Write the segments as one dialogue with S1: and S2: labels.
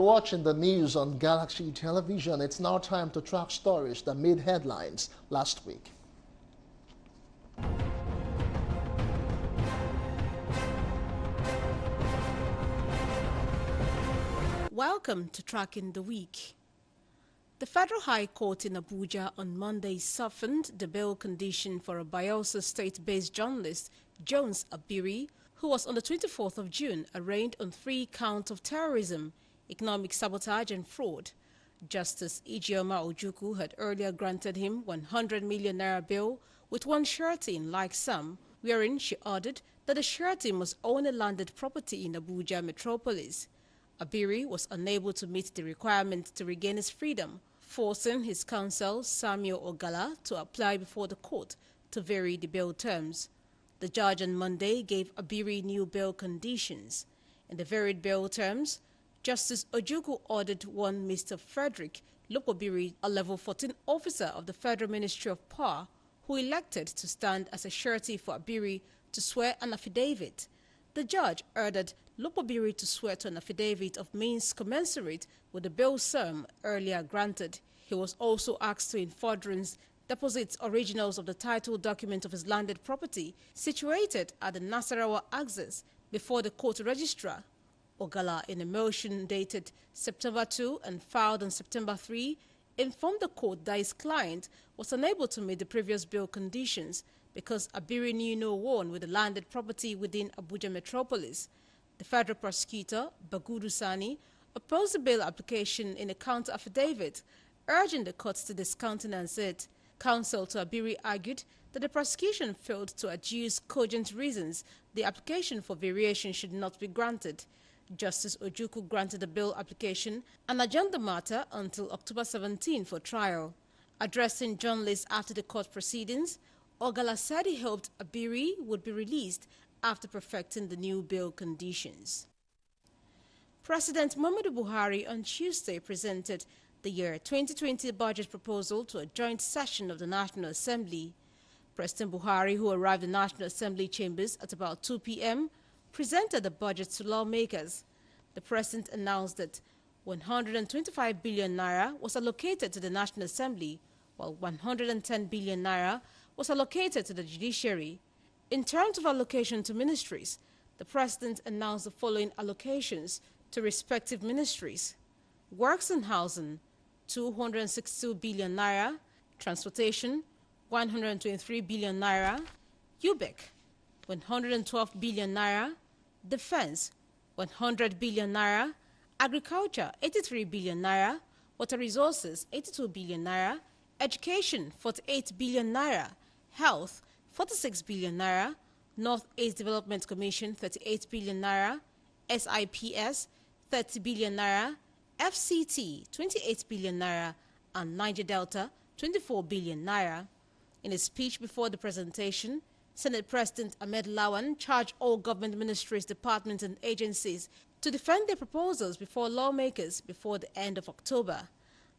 S1: Watching the news on Galaxy Television, it's now time to track stories that made headlines last week.
S2: Welcome to Tracking the Week. The Federal High Court in Abuja on Monday softened the bail condition for a Bayelsa state-based journalist, Jones Abiri, who was on the 24th of June arraigned on 3 counts of terrorism, economic sabotage and fraud. Justice Ijeoma Ojukwu had earlier granted him 100 million naira bail with one surety in like sum, wherein she ordered that the surety must own a landed property in Abuja metropolis. Abiri was unable to meet the requirement to regain his freedom, forcing his counsel, Samuel Ogala, to apply before the court to vary the bail terms. The judge on Monday gave Abiri new bail conditions. In the varied bail terms, Justice Ojukwu ordered one Mr. Frederick Lopobiri, a level 14 officer of the Federal Ministry of Power, who elected to stand as a surety for Abiri, to swear an affidavit. The judge ordered Lopobiri to swear to an affidavit of means commensurate with the bail sum earlier granted. He was also asked to in furtherance deposit originals of the title document of his landed property situated at the Nasarawa Axis before the court registrar. Ogala, in a motion dated September 2 and filed on September 3, informed the court that his client was unable to meet the previous bail conditions because Abiri knew no one with a landed property within Abuja metropolis. The federal prosecutor, Bagudu Sani, opposed the bail application in a counter affidavit, urging the court to discountenance it. Counsel to Abiri argued that the prosecution failed to adduce cogent reasons the application for variation should not be granted. Justice Ojukwu granted the bail application and adjourned the matter until October 17 for trial. Addressing journalists after the court proceedings, Ogala said he hoped Abiri would be released after perfecting the new bail conditions. President Muhammadu Buhari on Tuesday presented the year 2020 budget proposal to a joint session of the National Assembly. President Buhari, who arrived in National Assembly chambers at about 2 p.m., presented the budget to lawmakers. The president announced that 125 billion naira was allocated to the National Assembly, while 110 billion naira was allocated to the judiciary. In terms of allocation to ministries, the president announced the following allocations to respective ministries: Works and Housing, 262 billion naira; Transportation, 123 billion naira; UBEC, 112 billion naira; Defense, 100 billion naira; Agriculture, 83 billion naira; Water Resources, 82 billion naira; Education, 48 billion naira; Health, 46 billion naira; North East Development Commission, 38 billion naira; SIPS, 30 billion naira; FCT, 28 billion naira; and Niger Delta, 24 billion naira. In a speech before the presentation, Senate President Ahmed Lawan charged all government ministries, departments and agencies to defend their proposals before lawmakers before the end of October.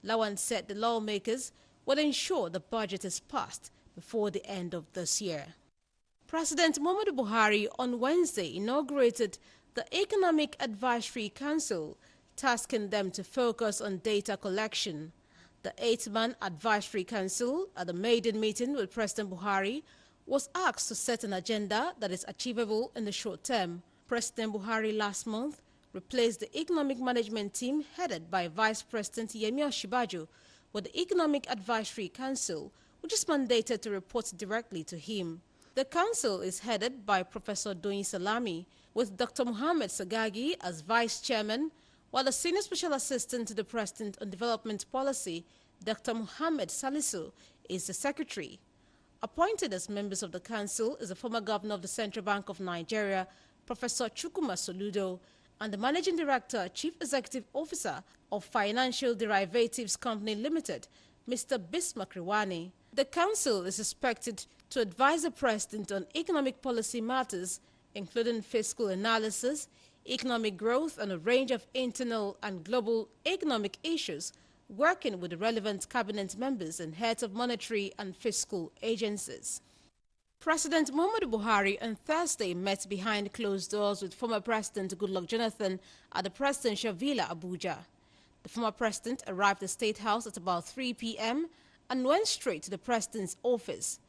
S2: Lawan said the lawmakers would ensure the budget is passed before the end of this year. President Muhammadu Buhari on Wednesday inaugurated the Economic Advisory Council, tasking them to focus on data collection. The 8-man Advisory Council, at the maiden meeting with President Buhari, was asked to set an agenda that is achievable in the short term. President Buhari last month replaced the Economic Management Team headed by Vice President Yemi Osinbajo with the Economic Advisory Council, which is mandated to report directly to him. The council is headed by Professor Doyin Salami, with Dr. Mohammed Sagagi as Vice Chairman, while the Senior Special Assistant to the President on Development Policy, Dr. Mohammed Salisu, is the Secretary. Appointed as members of the council is the former Governor of the Central Bank of Nigeria, Professor Chukwuma Soludo, and the Managing Director, Chief Executive Officer of Financial Derivatives Company Limited, Mr. Bismarck Riwani. The council is expected to advise the President on economic policy matters, including fiscal analysis, economic growth, and a range of internal and global economic issues, working with the relevant cabinet members and heads of monetary and fiscal agencies. President Muhammadu Buhari on Thursday met behind closed doors with former President Goodluck Jonathan at the presidential villa Abuja. The former president arrived at the State House at about 3 p.m. and went straight to the president's office.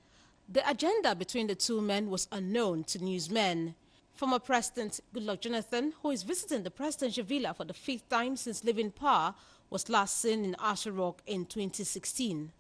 S2: The agenda between the two men was unknown to newsmen. Former President Goodluck Jonathan, who is visiting the presidential villa for the 5th time since leaving power, was last seen in Asha Rock in 2016.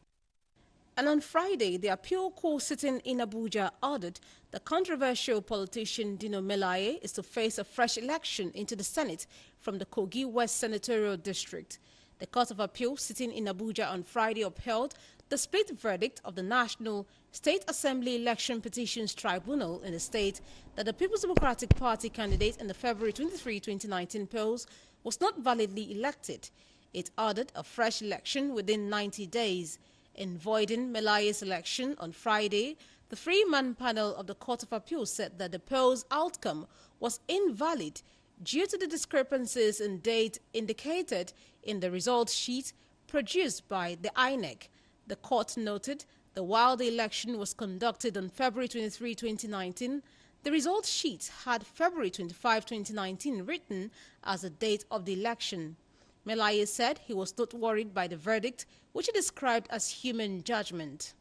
S2: And on Friday, the appeal court sitting in Abuja ordered the controversial politician Dino Melaye is to face a fresh election into the Senate from the Kogi West Senatorial District. The Court of Appeal sitting in Abuja on Friday upheld the split verdict of the National State Assembly Election Petitions Tribunal in the state that the People's Democratic Party candidate in the February 23, 2019 polls was not validly elected. It ordered a fresh election within 90 days. In voiding Melaye's election on Friday, the three-man panel of the Court of Appeal said that the poll's outcome was invalid due to the discrepancies in date indicated in the result sheet produced by the INEC. The court noted that while the election was conducted on February 23, 2019, the result sheet had February 25, 2019 written as the date of the election. Melaye said he was not worried by the verdict, which he described as human judgment.